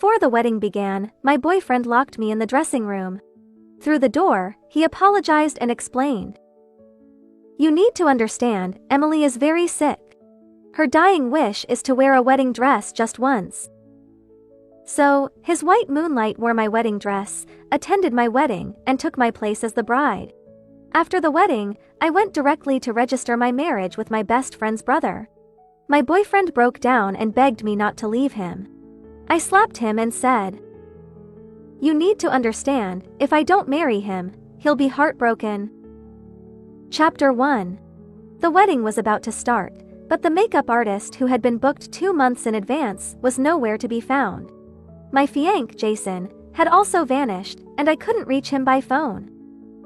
Before the wedding began, my boyfriend locked me in the dressing room. Through the door, he apologized and explained. "You need to understand, Emily is very sick. Her dying wish is to wear a wedding dress just once." So, his white moonlight wore my wedding dress, attended my wedding, and took my place as the bride. After the wedding, I went directly to register my marriage with my best friend's brother. My boyfriend broke down and begged me not to leave him. I slapped him and said, "You need to understand, if I don't marry him, he'll be heartbroken." Chapter 1. The wedding was about to start, but the makeup artist who had been booked 2 months in advance was nowhere to be found. My fiancé, Jason, had also vanished, and I couldn't reach him by phone.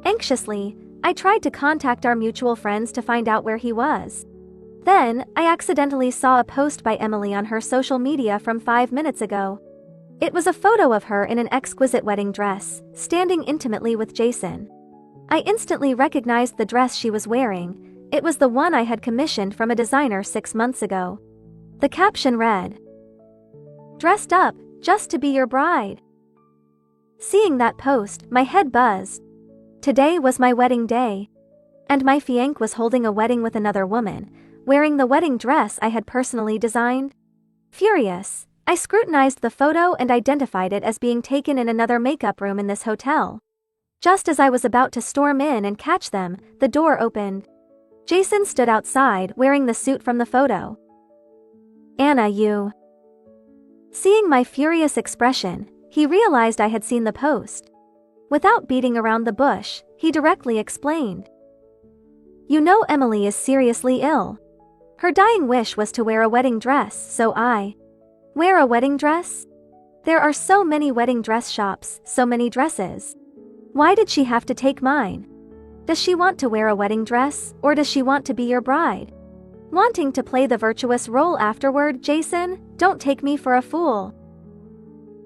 Anxiously, I tried to contact our mutual friends to find out where he was. Then, I accidentally saw a post by Emily on her social media from 5 minutes ago. It was a photo of her in an exquisite wedding dress, standing intimately with Jason. I instantly recognized the dress she was wearing. It was the one I had commissioned from a designer 6 months ago. The caption read, "Dressed up, just to be your bride." Seeing that post, my head buzzed. Today was my wedding day. And my fiancé was holding a wedding with another woman, wearing the wedding dress I had personally designed. Furious, I scrutinized the photo and identified it as being taken in another makeup room in this hotel. Just as I was about to storm in and catch them, the door opened. Jason stood outside wearing the suit from the photo. "Anna, you..." Seeing my furious expression, he realized I had seen the post. Without beating around the bush, he directly explained. "You know Emily is seriously ill. Her dying wish was to wear a wedding dress, so I..." "Wear a wedding dress? There are so many wedding dress shops, so many dresses. Why did she have to take mine? Does she want to wear a wedding dress, or does she want to be your bride? Wanting to play the virtuous role afterward, Jason? Don't take me for a fool."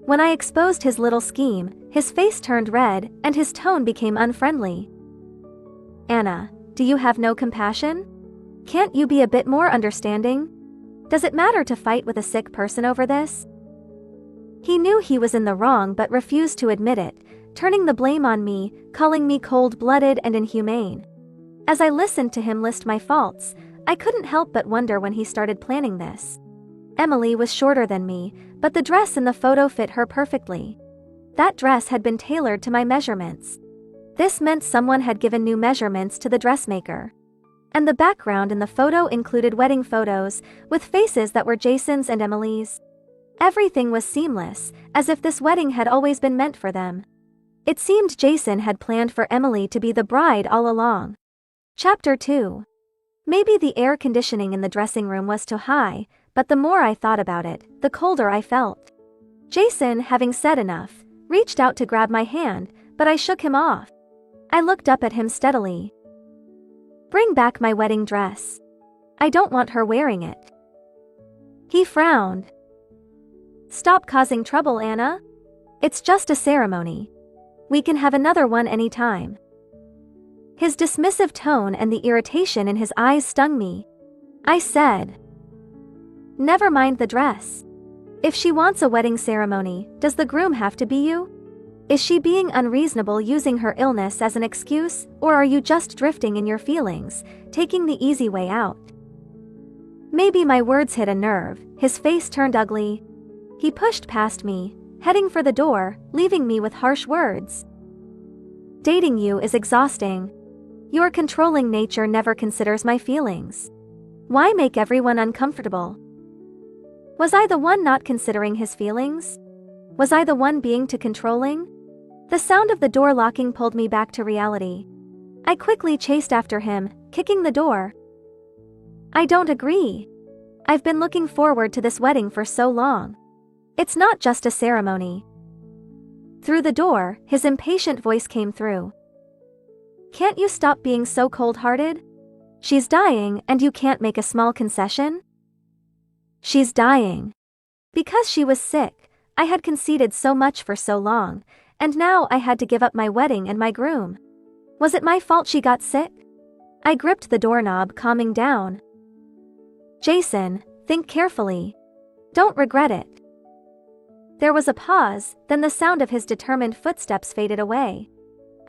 When I exposed his little scheme, his face turned red, and his tone became unfriendly. "Anna, do you have no compassion? Can't you be a bit more understanding? Does it matter to fight with a sick person over this?" He knew he was in the wrong but refused to admit it, turning the blame on me, calling me cold-blooded and inhumane. As I listened to him list my faults, I couldn't help but wonder when he started planning this. Emily was shorter than me, but the dress in the photo fit her perfectly. That dress had been tailored to my measurements. This meant someone had given new measurements to the dressmaker. And the background in the photo included wedding photos, with faces that were Jason's and Emily's. Everything was seamless, as if this wedding had always been meant for them. It seemed Jason had planned for Emily to be the bride all along. Chapter 2. Maybe the air conditioning in the dressing room was too high, but the more I thought about it, the colder I felt. Jason, having said enough, reached out to grab my hand, but I shook him off. I looked up at him steadily. "Bring back my wedding dress. I don't want her wearing it." He frowned. "Stop causing trouble, Anna. It's just a ceremony. We can have another one anytime." His dismissive tone and the irritation in his eyes stung me. I said, "Never mind the dress. If she wants a wedding ceremony, does the groom have to be you? Is she being unreasonable using her illness as an excuse, or are you just drifting in your feelings, taking the easy way out?" Maybe my words hit a nerve. His face turned ugly. He pushed past me, heading for the door, leaving me with harsh words. "Dating you is exhausting. Your controlling nature never considers my feelings. Why make everyone uncomfortable?" Was I the one not considering his feelings? Was I the one being too controlling? The sound of the door locking pulled me back to reality. I quickly chased after him, kicking the door. "I don't agree. I've been looking forward to this wedding for so long. It's not just a ceremony." Through the door, his impatient voice came through. "Can't you stop being so cold-hearted? She's dying, and you can't make a small concession?" She's dying. Because she was sick, I had conceded so much for so long, and now I had to give up my wedding and my groom. Was it my fault she got sick? I gripped the doorknob, calming down. "Jason, think carefully. Don't regret it." There was a pause, then the sound of his determined footsteps faded away.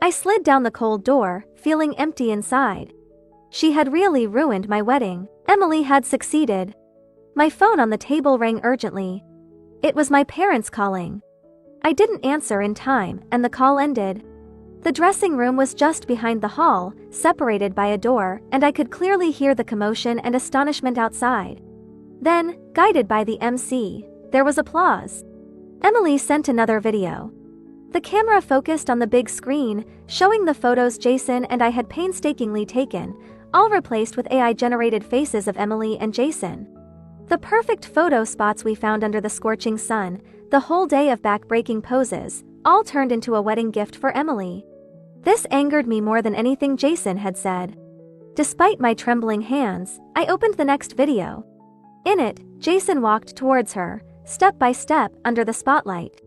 I slid down the cold door, feeling empty inside. She had really ruined my wedding. Emily had succeeded. My phone on the table rang urgently. It was my parents calling. I didn't answer in time, and the call ended. The dressing room was just behind the hall, separated by a door, and I could clearly hear the commotion and astonishment outside. Then, guided by the MC, there was applause. Emily sent another video. The camera focused on the big screen, showing the photos Jason and I had painstakingly taken, all replaced with AI-generated faces of Emily and Jason. The perfect photo spots we found under the scorching sun, the whole day of back-breaking poses, all turned into a wedding gift for Emily. This angered me more than anything Jason had said. Despite my trembling hands, I opened the next video. In it, Jason walked towards her, step by step, under the spotlight.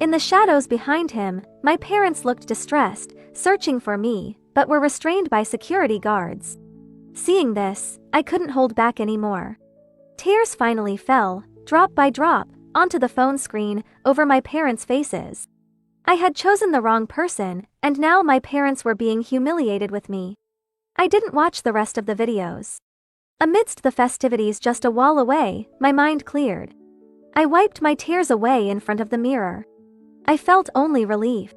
In the shadows behind him, my parents looked distressed, searching for me, but were restrained by security guards. Seeing this, I couldn't hold back anymore. Tears finally fell, drop by drop, onto the phone screen, over my parents' faces. I had chosen the wrong person, and now my parents were being humiliated with me. I didn't watch the rest of the videos. Amidst the festivities just a wall away, my mind cleared. I wiped my tears away in front of the mirror. I felt only relief.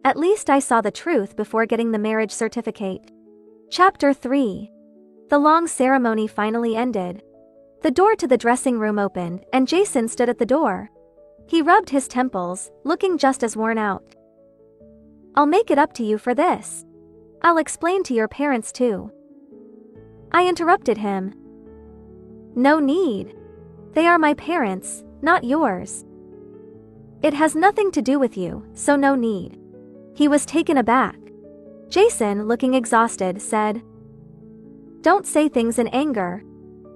At least I saw the truth before getting the marriage certificate. Chapter 3. The long ceremony finally ended. The door to the dressing room opened, and Jason stood at the door. He rubbed his temples, looking just as worn out. "I'll make it up to you for this. I'll explain to your parents too." I interrupted him. "No need. They are my parents, not yours. It has nothing to do with you, so no need." He was taken aback. Jason, looking exhausted, said, "Don't say things in anger.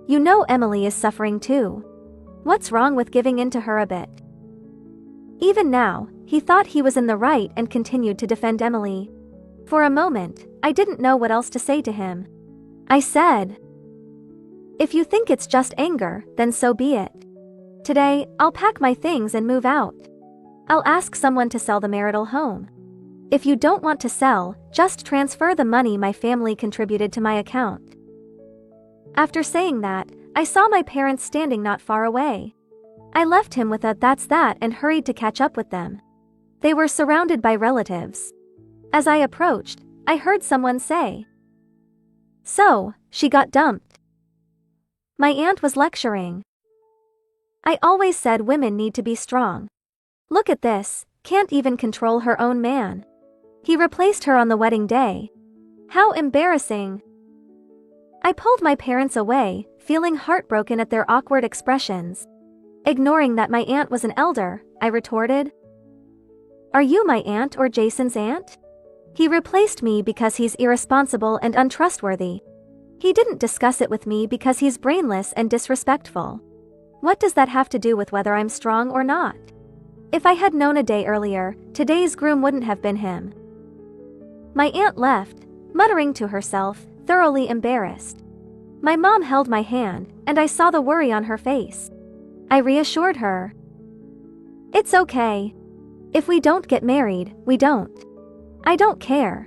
You know Emily is suffering too. What's wrong with giving in to her a bit?" Even now, he thought he was in the right and continued to defend Emily. For a moment, I didn't know what else to say to him. I said, "If you think it's just anger, then so be it. Today, I'll pack my things and move out. I'll ask someone to sell the marital home. If you don't want to sell, just transfer the money my family contributed to my account." After saying that, I saw my parents standing not far away. I left him with a "that's that" and hurried to catch up with them. They were surrounded by relatives. As I approached, I heard someone say, "So, she got dumped." My aunt was lecturing. "I always said women need to be strong. Look at this, can't even control her own man. He replaced her on the wedding day. How embarrassing." I pulled my parents away, feeling heartbroken at their awkward expressions. Ignoring that my aunt was an elder, I retorted, "Are you my aunt or Jason's aunt? He replaced me because he's irresponsible and untrustworthy. He didn't discuss it with me because he's brainless and disrespectful. What does that have to do with whether I'm strong or not? If I had known a day earlier, today's groom wouldn't have been him." My aunt left, muttering to herself, thoroughly embarrassed. My mom held my hand, and I saw the worry on her face. I reassured her. "It's okay. If we don't get married, we don't. I don't care."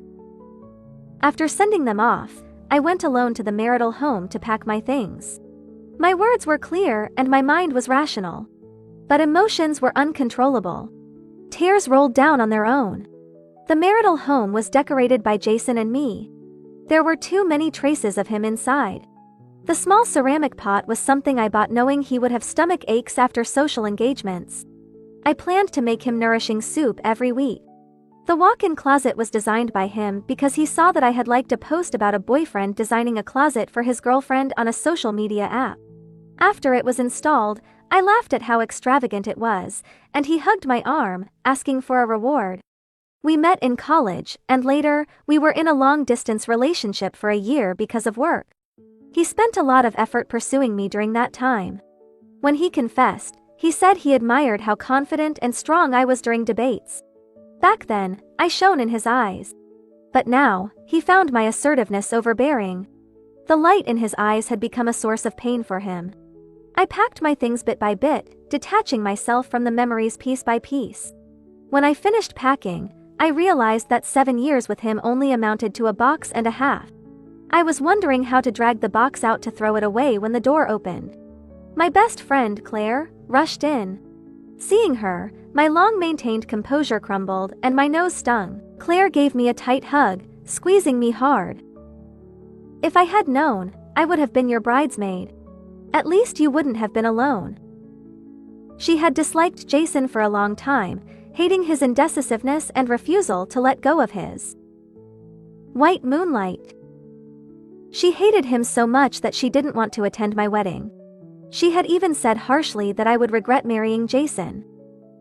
After sending them off, I went alone to the marital home to pack my things. My words were clear and my mind was rational. But emotions were uncontrollable. Tears rolled down on their own. The marital home was decorated by Jason and me. There were too many traces of him inside. The small ceramic pot was something I bought knowing he would have stomach aches after social engagements. I planned to make him nourishing soup every week. The walk-in closet was designed by him because he saw that I had liked a post about a boyfriend designing a closet for his girlfriend on a social media app. After it was installed, I laughed at how extravagant it was, and he hugged my arm, asking for a reward. We met in college, and later, we were in a long-distance relationship for a year because of work. He spent a lot of effort pursuing me during that time. When he confessed, he said he admired how confident and strong I was during debates. Back then, I shone in his eyes. But now, he found my assertiveness overbearing. The light in his eyes had become a source of pain for him. I packed my things bit by bit, detaching myself from the memories piece by piece. When I finished packing, I realized that 7 years with him only amounted to a box and a half. I was wondering how to drag the box out to throw it away when the door opened. My best friend, Claire, rushed in. Seeing her, my long-maintained composure crumbled and my nose stung. Claire gave me a tight hug, squeezing me hard. "If I had known, I would have been your bridesmaid. At least you wouldn't have been alone." She had disliked Jason for a long time, hating his indecisiveness and refusal to let go of his white moonlight. She hated him so much that she didn't want to attend my wedding. She had even said harshly that I would regret marrying Jason.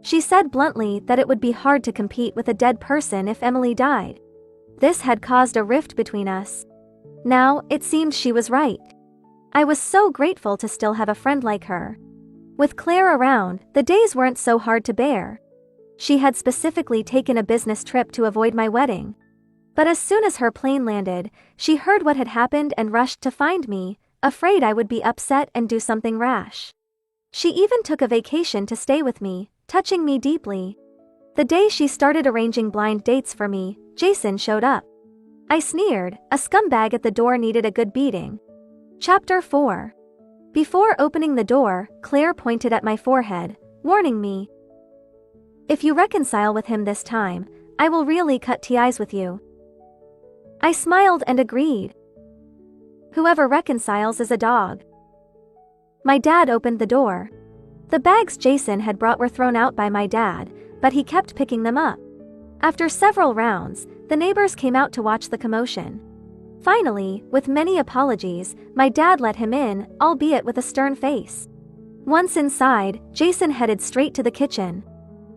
She said bluntly that it would be hard to compete with a dead person if Emily died. This had caused a rift between us. Now, it seemed she was right. I was so grateful to still have a friend like her. With Claire around, the days weren't so hard to bear. She had specifically taken a business trip to avoid my wedding. But as soon as her plane landed, she heard what had happened and rushed to find me, afraid I would be upset and do something rash. She even took a vacation to stay with me, touching me deeply. The day she started arranging blind dates for me, Jason showed up. I sneered, a scumbag at the door needed a good beating. Chapter 4. Before opening the door, Claire pointed at my forehead, warning me. "If you reconcile with him this time, I will really cut ties with you." I smiled and agreed. "Whoever reconciles is a dog." My dad opened the door. The bags Jason had brought were thrown out by my dad, but he kept picking them up. After several rounds, the neighbors came out to watch the commotion. Finally, with many apologies, my dad let him in, albeit with a stern face. Once inside, Jason headed straight to the kitchen.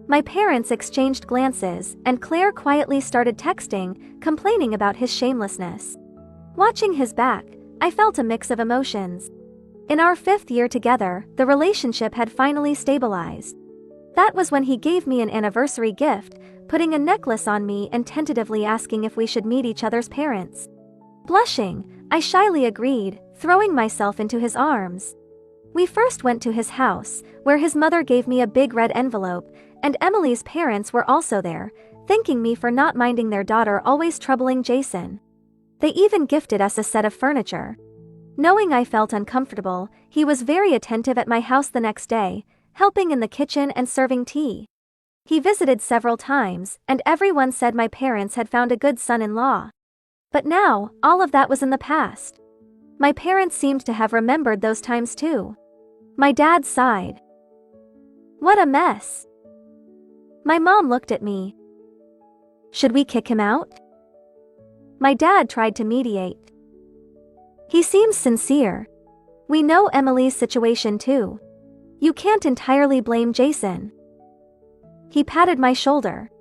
My parents exchanged glances, and Claire quietly started texting, complaining about his shamelessness. Watching his back, I felt a mix of emotions. In our 5th year together, the relationship had finally stabilized. That was when he gave me an anniversary gift, putting a necklace on me and tentatively asking if we should meet each other's parents. Blushing, I shyly agreed, throwing myself into his arms. We first went to his house, where his mother gave me a big red envelope, and Emily's parents were also there, thanking me for not minding their daughter always troubling Jason. They even gifted us a set of furniture. Knowing I felt uncomfortable, he was very attentive at my house the next day, helping in the kitchen and serving tea. He visited several times, and everyone said my parents had found a good son-in-law. But now, all of that was in the past. My parents seemed to have remembered those times too. My dad sighed. "What a mess." My mom looked at me. "Should we kick him out?" My dad tried to mediate. "He seems sincere. We know Emily's situation too. You can't entirely blame Jason." He patted my shoulder.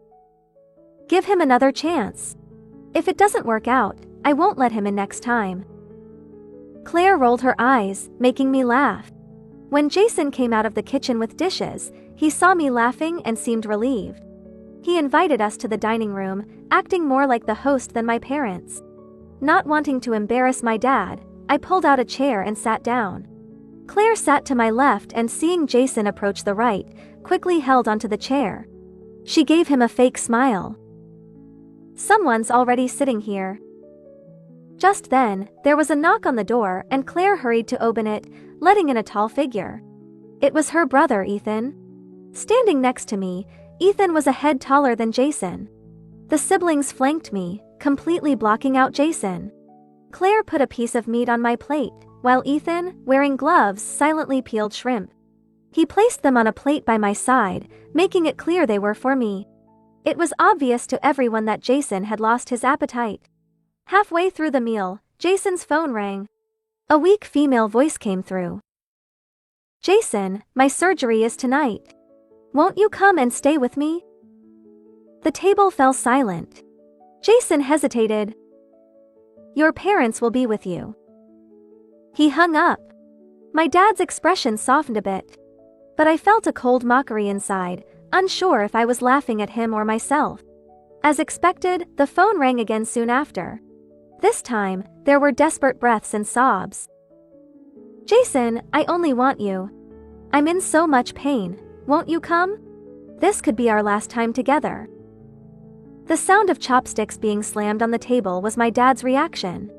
"Give him another chance. If it doesn't work out, I won't let him in next time." Claire rolled her eyes, making me laugh. When Jason came out of the kitchen with dishes, he saw me laughing and seemed relieved. He invited us to the dining room, acting more like the host than my parents. Not wanting to embarrass my dad, I pulled out a chair and sat down. Claire sat to my left and seeing Jason approach the right, quickly held onto the chair. She gave him a fake smile. "Someone's already sitting here." Just then, there was a knock on the door and Claire hurried to open it, letting in a tall figure. It was her brother, Ethan. Standing next to me, Ethan was a head taller than Jason. The siblings flanked me, completely blocking out Jason. Claire put a piece of meat on my plate, while Ethan, wearing gloves, silently peeled shrimp. He placed them on a plate by my side, making it clear they were for me. It was obvious to everyone that Jason had lost his appetite. Halfway through the meal, Jason's phone rang. A weak female voice came through. "Jason, my surgery is tonight. Won't you come and stay with me?" The table fell silent. Jason hesitated. "Your parents will be with you." He hung up. My dad's expression softened a bit. But I felt a cold mockery inside, unsure if I was laughing at him or myself. As expected, the phone rang again soon after. This time, there were desperate breaths and sobs. "Jason, I only want you. I'm in so much pain, won't you come? This could be our last time together. The sound of chopsticks being slammed on the table was my dad's reaction.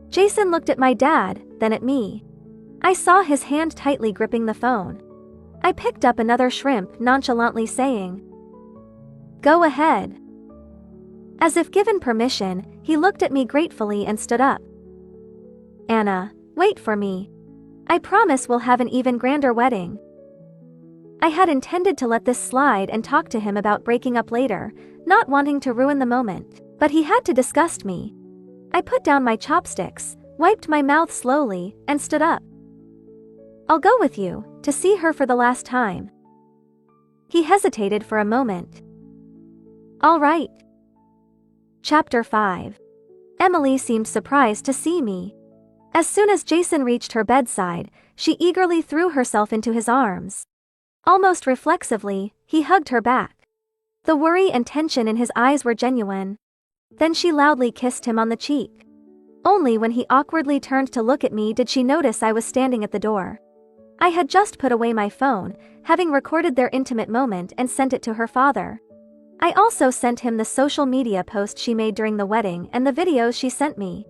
Jason looked at my dad, then at me. I saw his hand tightly gripping the phone. I picked up another shrimp, nonchalantly saying, "Go ahead." As if given permission, he looked at me gratefully and stood up. "Anna, wait for me. I promise we'll have an even grander wedding." I had intended to let this slide and talk to him about breaking up later, not wanting to ruin the moment, but he had to disgust me. I put down my chopsticks, wiped my mouth slowly, and stood up. "I'll go with you, to see her for the last time." He hesitated for a moment. "All right." Chapter 5. Emily seemed surprised to see me. As soon as Jason reached her bedside, she eagerly threw herself into his arms. Almost reflexively, he hugged her back. The worry and tension in his eyes were genuine. Then she loudly kissed him on the cheek. Only when he awkwardly turned to look at me did she notice I was standing at the door. I had just put away my phone, having recorded their intimate moment and sent it to her father. I also sent him the social media post she made during the wedding and the videos she sent me.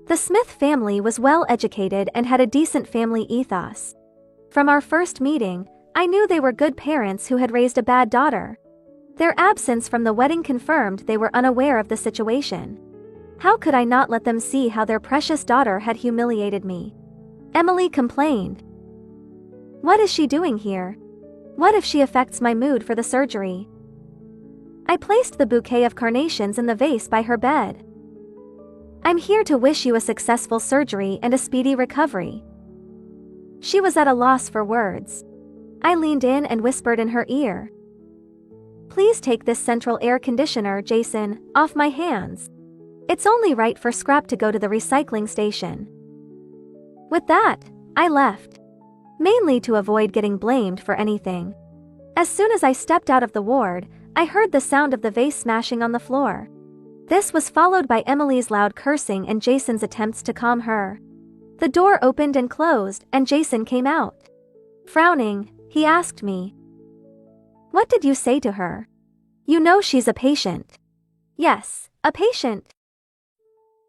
The Smith family was well educated and had a decent family ethos. From our first meeting, I knew they were good parents who had raised a bad daughter. Their absence from the wedding confirmed they were unaware of the situation. How could I not let them see how their precious daughter had humiliated me? Emily complained. "What is she doing here? What if she affects my mood for the surgery?" I placed the bouquet of carnations in the vase by her bed. "I'm here to wish you a successful surgery and a speedy recovery." She was at a loss for words. I leaned in and whispered in her ear. "Please take this central air conditioner, Jason, off my hands. It's only right for scrap to go to the recycling station." With that, I left. Mainly to avoid getting blamed for anything. As soon as I stepped out of the ward, I heard the sound of the vase smashing on the floor. This was followed by Emily's loud cursing and Jason's attempts to calm her. The door opened and closed, and Jason came out. Frowning, he asked me, "What did you say to her? You know she's a patient." "Yes, a patient."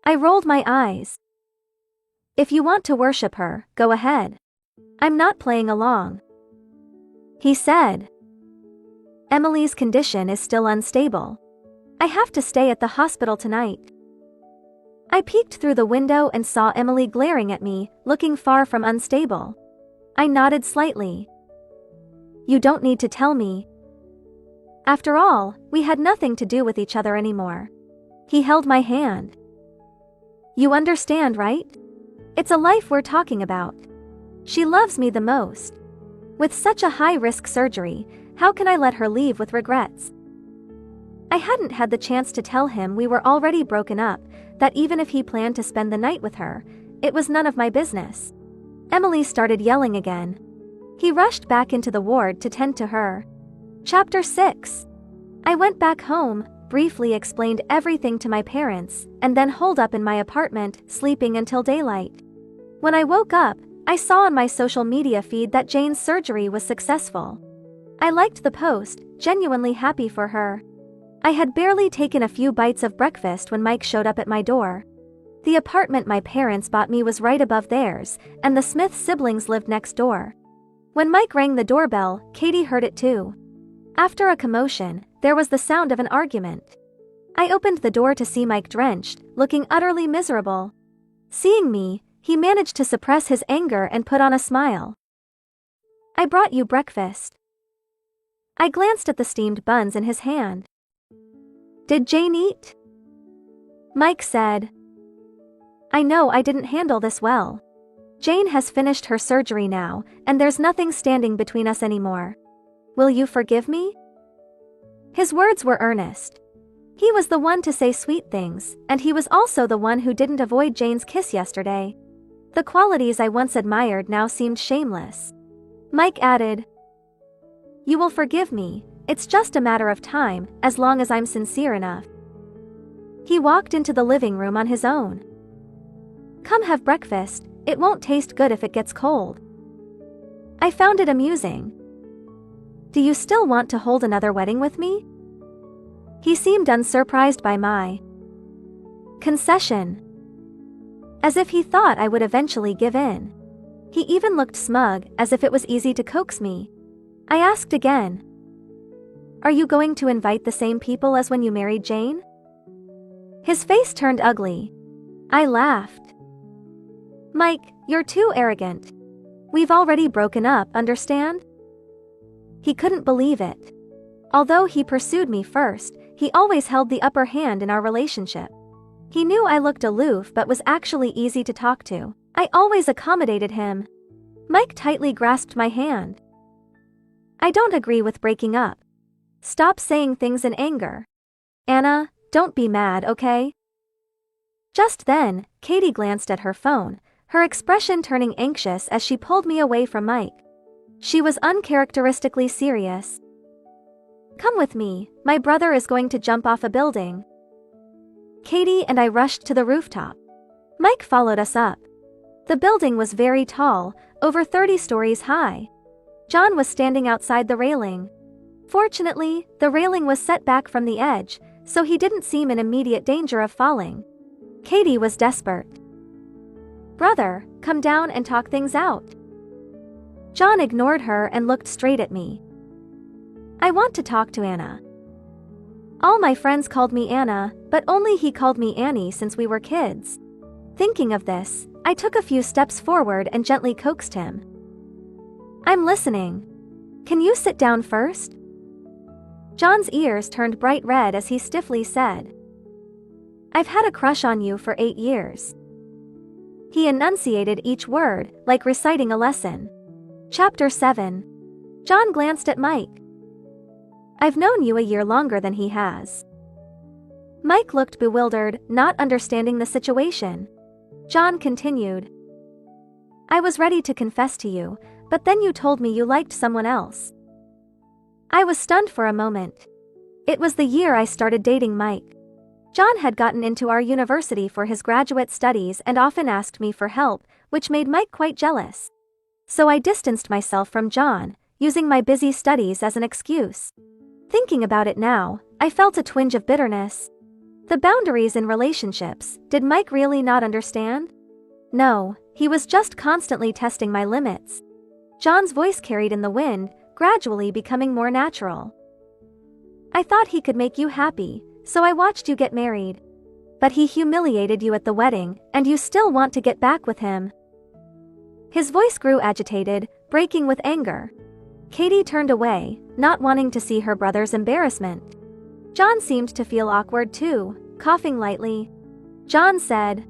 I rolled my eyes. "If you want to worship her, go ahead. I'm not playing along." He said, "Emily's condition is still unstable. I have to stay at the hospital tonight." I peeked through the window and saw Emily glaring at me, looking far from unstable. I nodded slightly. "You don't need to tell me." After all, we had nothing to do with each other anymore. He held my hand. "You understand, right? It's a life we're talking about. She loves me the most. With such a high-risk surgery, how can I let her leave with regrets?" I hadn't had the chance to tell him we were already broken up, that even if he planned to spend the night with her, it was none of my business. Emily started yelling again. He rushed back into the ward to tend to her. Chapter 6. I went back home, briefly explained everything to my parents, and then holed up in my apartment, sleeping until daylight. When I woke up, I saw on my social media feed that Jane's surgery was successful. I liked the post, genuinely happy for her. I had barely taken a few bites of breakfast when Mike showed up at my door. The apartment my parents bought me was right above theirs, and the Smith siblings lived next door. When Mike rang the doorbell, Katie heard it too. After a commotion, there was the sound of an argument. I opened the door to see Mike drenched, looking utterly miserable. Seeing me, he managed to suppress his anger and put on a smile. "I brought you breakfast." I glanced at the steamed buns in his hand. "Did Jane eat?" Mike said, "I know I didn't handle this well. Jane has finished her surgery now, and there's nothing standing between us anymore. Will you forgive me?" His words were earnest. He was the one to say sweet things, and he was also the one who didn't avoid Jane's kiss yesterday. The qualities I once admired now seemed shameless. Mike added, "You will forgive me, it's just a matter of time, as long as I'm sincere enough." He walked into the living room on his own. "Come have breakfast, it won't taste good if it gets cold." I found it amusing. Do you still want to hold another wedding with me? He seemed unsurprised by my concession, as if he thought I would eventually give in. He even looked smug, as if it was easy to coax me. I asked again, "Are you going to invite the same people as when you married Jane?" His face turned ugly. I laughed. "Mike, you're too arrogant. We've already broken up, understand?" He couldn't believe it. Although he pursued me first, he always held the upper hand in our relationship. He knew I looked aloof but was actually easy to talk to. I always accommodated him. Mike tightly grasped my hand. "I don't agree with breaking up. Stop saying things in anger. Anna, don't be mad, okay?" Just then, Katie glanced at her phone, her expression turning anxious as she pulled me away from Mike. She was uncharacteristically serious. "Come with me, my brother is going to jump off a building." Katie and I rushed to the rooftop. Mike followed us up. The building was very tall, over 30 stories high. John was standing outside the railing. Fortunately, the railing was set back from the edge, so he didn't seem in immediate danger of falling. Katie was desperate. "Brother, come down and talk things out." John ignored her and looked straight at me. "I want to talk to Anna." All my friends called me Anna, but only he called me Annie since we were kids. Thinking of this, I took a few steps forward and gently coaxed him. "I'm listening. Can you sit down first?" John's ears turned bright red as he stiffly said, "I've had a crush on you for 8 years." He enunciated each word, like reciting a lesson. Chapter 7. John glanced at Mike. "I've known you a year longer than he has." Mike looked bewildered, not understanding the situation. John continued, "I was ready to confess to you, but then you told me you liked someone else." I was stunned for a moment. It was the year I started dating Mike. John had gotten into our university for his graduate studies and often asked me for help, which made Mike quite jealous. So I distanced myself from John, using my busy studies as an excuse. Thinking about it now, I felt a twinge of bitterness. The boundaries in relationships, did Mike really not understand? No, he was just constantly testing my limits. John's voice carried in the wind, gradually becoming more natural. "I thought he could make you happy, so I watched you get married. But he humiliated you at the wedding, and you still want to get back with him." His voice grew agitated, breaking with anger. Katie turned away, not wanting to see her brother's embarrassment. John seemed to feel awkward too, coughing lightly. John said,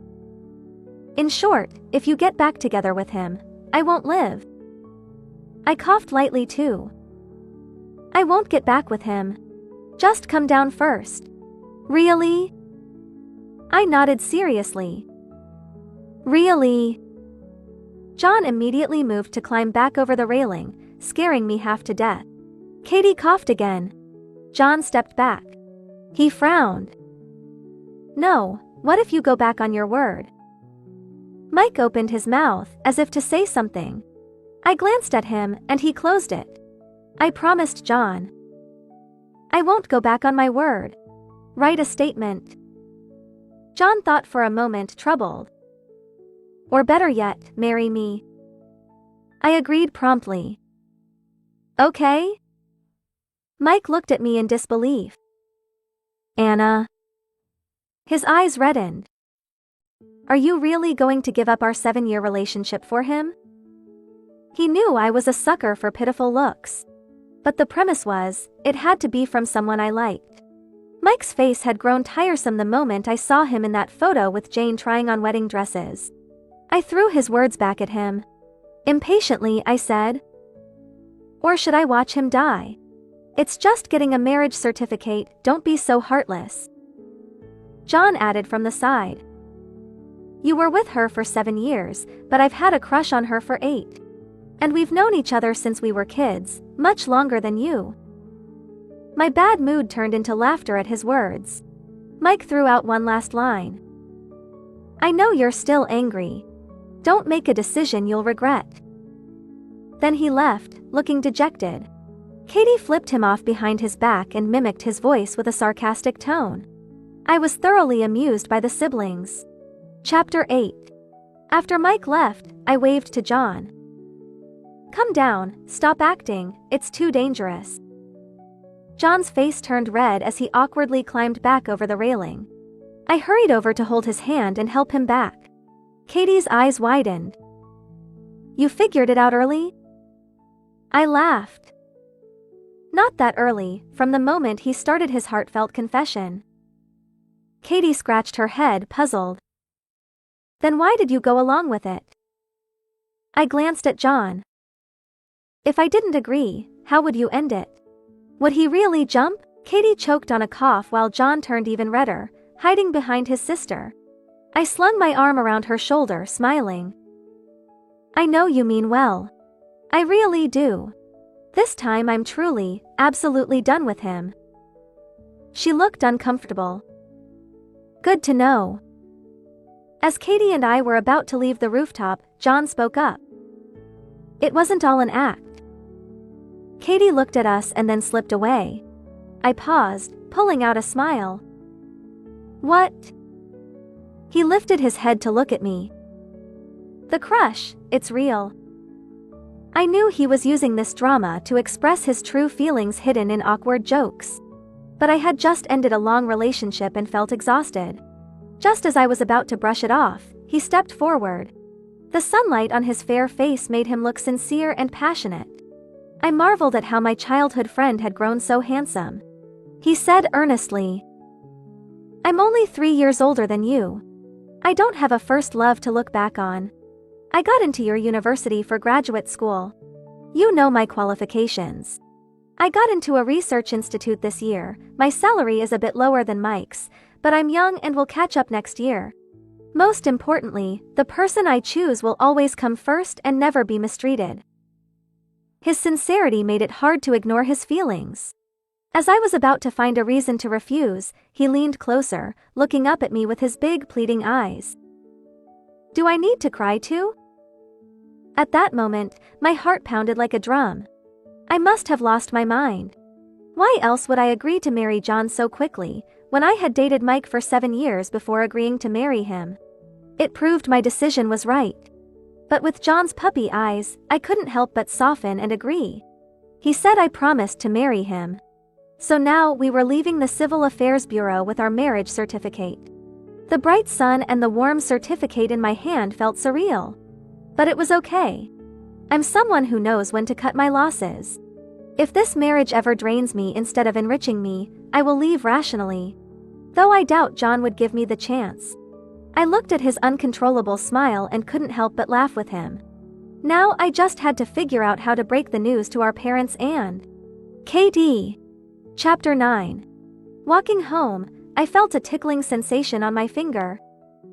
"In short, if you get back together with him, I won't live." I coughed lightly too. "I won't get back with him. Just come down first." "Really?" I nodded seriously. "Really?" John immediately moved to climb back over the railing, scaring me half to death. Katie coughed again. John stepped back. He frowned. "No, what if you go back on your word?" Mike opened his mouth, as if to say something. I glanced at him, and he closed it. I promised John. "I won't go back on my word." "Write a statement." John thought for a moment, troubled. "Or better yet, marry me." I agreed promptly. "Okay?" Mike looked at me in disbelief. "Anna?" His eyes reddened. "Are you really going to give up our 7-year relationship for him?" He knew I was a sucker for pitiful looks. But the premise was, it had to be from someone I liked. Mike's face had grown tiresome the moment I saw him in that photo with Jane trying on wedding dresses. I threw his words back at him. Impatiently, I said, "Or should I watch him die? It's just getting a marriage certificate, don't be so heartless." John added from the side, "You were with her for 7 years, but I've had a crush on her for 8. And we've known each other since we were kids, much longer than you." My bad mood turned into laughter at his words. Mike threw out one last line. "I know you're still angry. Don't make a decision you'll regret." Then he left, looking dejected. Katie flipped him off behind his back and mimicked his voice with a sarcastic tone. I was thoroughly amused by the siblings. Chapter 8. After Mike left, I waved to John. Come down, stop acting, it's too dangerous. John's face turned red as he awkwardly climbed back over the railing. I hurried over to hold his hand and help him back. Katie's eyes widened. You figured it out early? I laughed. Not that early, from the moment he started his heartfelt confession. Katie scratched her head, puzzled. Then why did you go along with it? I glanced at John. If I didn't agree, how would you end it? Would he really jump? Katie choked on a cough while John turned even redder, hiding behind his sister. I slung my arm around her shoulder, smiling. I know you mean well. I really do. This time I'm truly, absolutely done with him. She looked uncomfortable. Good to know. As Katie and I were about to leave the rooftop, John spoke up. It wasn't all an act. Katie looked at us and then slipped away. I paused, pulling out a smile. What? He lifted his head to look at me. The crush, it's real. I knew he was using this drama to express his true feelings hidden in awkward jokes. But I had just ended a long relationship and felt exhausted. Just as I was about to brush it off, he stepped forward. The sunlight on his fair face made him look sincere and passionate. I marveled at how my childhood friend had grown so handsome. He said earnestly, I'm only 3 years older than you. I don't have a first love to look back on. I got into your university for graduate school. You know my qualifications. I got into a research institute this year. My salary is a bit lower than Mike's, but I'm young and will catch up next year. Most importantly, the person I choose will always come first and never be mistreated. His sincerity made it hard to ignore his feelings. As I was about to find a reason to refuse, he leaned closer, looking up at me with his big pleading eyes. Do I need to cry too? At that moment, my heart pounded like a drum. I must have lost my mind. Why else would I agree to marry John so quickly, when I had dated Mike for 7 years before agreeing to marry him? It proved my decision was right. But with John's puppy eyes, I couldn't help but soften and agree. He said I promised to marry him. So now we were leaving the Civil Affairs Bureau with our marriage certificate. The bright sun and the warm certificate in my hand felt surreal. But it was okay. I'm someone who knows when to cut my losses. If this marriage ever drains me instead of enriching me, I will leave rationally. Though I doubt John would give me the chance. I looked at his uncontrollable smile and couldn't help but laugh with him. Now I just had to figure out how to break the news to our parents and KD. Chapter 9. Walking home, I felt a tickling sensation on my finger.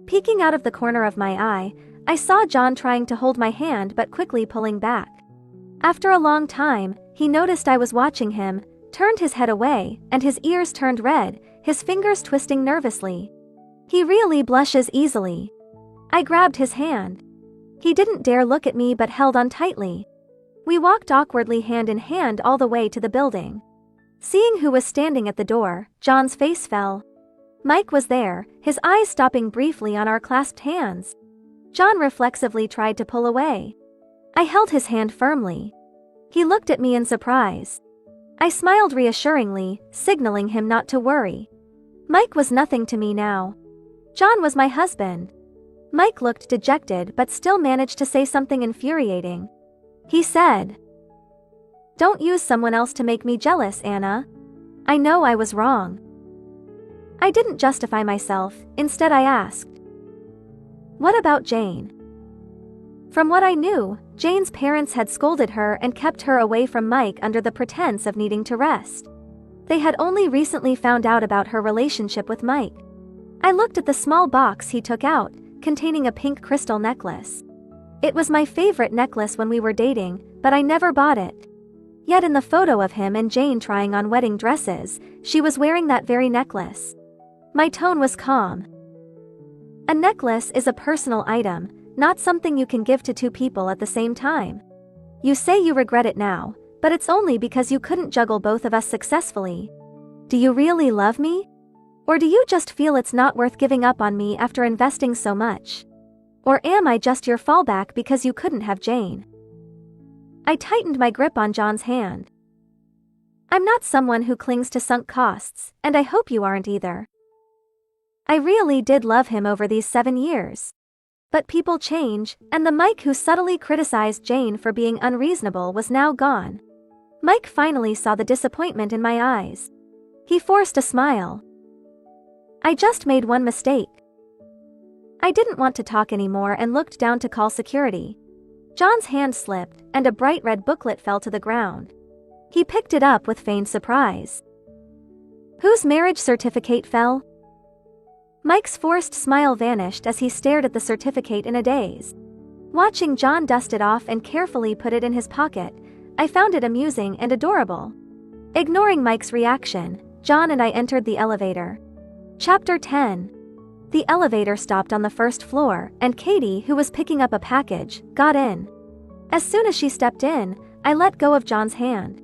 Peeking out of the corner of my eye, I saw John trying to hold my hand but quickly pulling back. After a long time, he noticed I was watching him, turned his head away, and his ears turned red, his fingers twisting nervously. He really blushes easily. I grabbed his hand. He didn't dare look at me but held on tightly. We walked awkwardly hand in hand all the way to the building. Seeing who was standing at the door, John's face fell. Mike was there, his eyes stopping briefly on our clasped hands. John reflexively tried to pull away. I held his hand firmly. He looked at me in surprise. I smiled reassuringly, signaling him not to worry. Mike was nothing to me now. John was my husband. Mike looked dejected but still managed to say something infuriating. He said, "Don't use someone else to make me jealous, Anna. I know I was wrong." I didn't justify myself, instead I asked, "What about Jane?" From what I knew, Jane's parents had scolded her and kept her away from Mike under the pretense of needing to rest. They had only recently found out about her relationship with Mike. I looked at the small box he took out, containing a pink crystal necklace. It was my favorite necklace when we were dating, but I never bought it. Yet in the photo of him and Jane trying on wedding dresses, she was wearing that very necklace. My tone was calm. A necklace is a personal item, not something you can give to two people at the same time. You say you regret it now, but it's only because you couldn't juggle both of us successfully. Do you really love me? Or do you just feel it's not worth giving up on me after investing so much? Or am I just your fallback because you couldn't have Jane? I tightened my grip on John's hand. I'm not someone who clings to sunk costs, and I hope you aren't either. I really did love him over these 7 years. But people change, and the Mike who subtly criticized Jane for being unreasonable was now gone. Mike finally saw the disappointment in my eyes. He forced a smile. I just made one mistake. I didn't want to talk anymore and looked down to call security. John's hand slipped, and a bright red booklet fell to the ground. He picked it up with feigned surprise. Whose marriage certificate fell? Mike's forced smile vanished as he stared at the certificate in a daze. Watching John dust it off and carefully put it in his pocket, I found it amusing and adorable. Ignoring Mike's reaction, John and I entered the elevator. Chapter 10. The elevator stopped on the first floor, and Katie, who was picking up a package, got in. As soon as she stepped in, I let go of John's hand.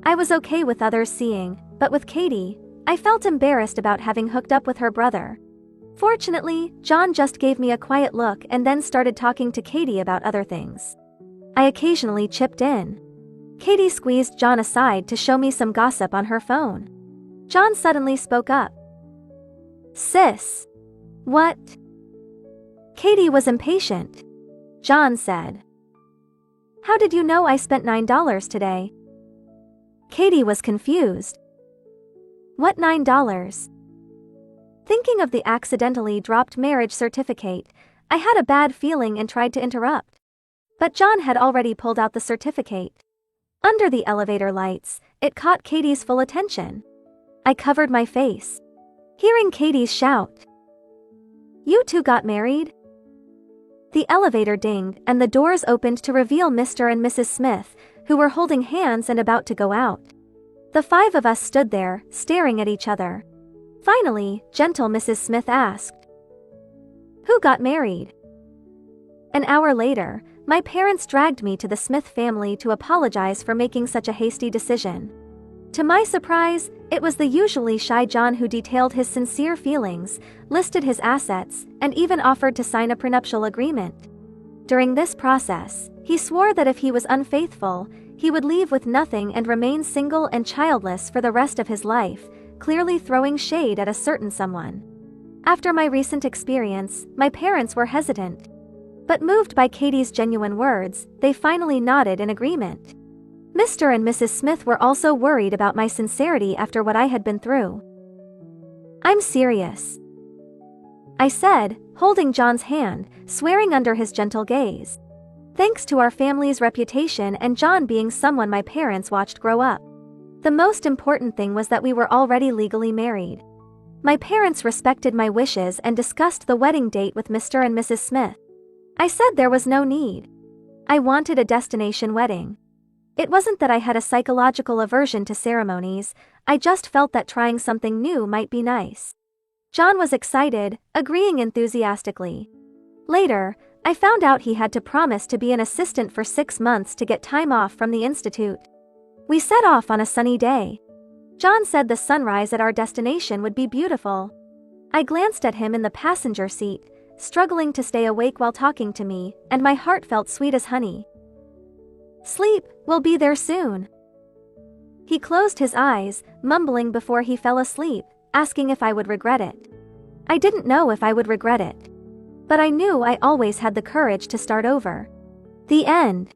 I was okay with others seeing, but with Katie, I felt embarrassed about having hooked up with her brother. Fortunately, John just gave me a quiet look and then started talking to Katie about other things. I occasionally chipped in. Katie squeezed John aside to show me some gossip on her phone. John suddenly spoke up. Sis. What? Katie was impatient. John said. How did you know I spent $9 today? Katie was confused. What $9? Thinking of the accidentally dropped marriage certificate, I had a bad feeling and tried to interrupt. But John had already pulled out the certificate. Under the elevator lights, it caught Katie's full attention. I covered my face. Hearing Katie's shout. You two got married? The elevator dinged and the doors opened to reveal Mr. and Mrs. Smith, who were holding hands and about to go out. The 5 of us stood there, staring at each other. Finally, gentle Mrs. Smith asked. Who got married? An hour later, my parents dragged me to the Smith family to apologize for making such a hasty decision. To my surprise, it was the usually shy John who detailed his sincere feelings, listed his assets, and even offered to sign a prenuptial agreement. During this process, he swore that if he was unfaithful, he would leave with nothing and remain single and childless for the rest of his life, clearly throwing shade at a certain someone. After my recent experience, my parents were hesitant. But moved by Katie's genuine words, they finally nodded in agreement. Mr. and Mrs. Smith were also worried about my sincerity after what I had been through. I'm serious, I said, holding John's hand, swearing under his gentle gaze. Thanks to our family's reputation and John being someone my parents watched grow up. The most important thing was that we were already legally married. My parents respected my wishes and discussed the wedding date with Mr. and Mrs. Smith. I said there was no need. I wanted a destination wedding. It wasn't that I had a psychological aversion to ceremonies, I just felt that trying something new might be nice. John was excited, agreeing enthusiastically. Later, I found out he had to promise to be an assistant for 6 months to get time off from the institute. We set off on a sunny day. John said the sunrise at our destination would be beautiful. I glanced at him in the passenger seat, struggling to stay awake while talking to me, and my heart felt sweet as honey. Sleep, we'll be there soon. He closed his eyes, mumbling before he fell asleep, asking if I would regret it. I didn't know if I would regret it. But I knew I always had the courage to start over. The end.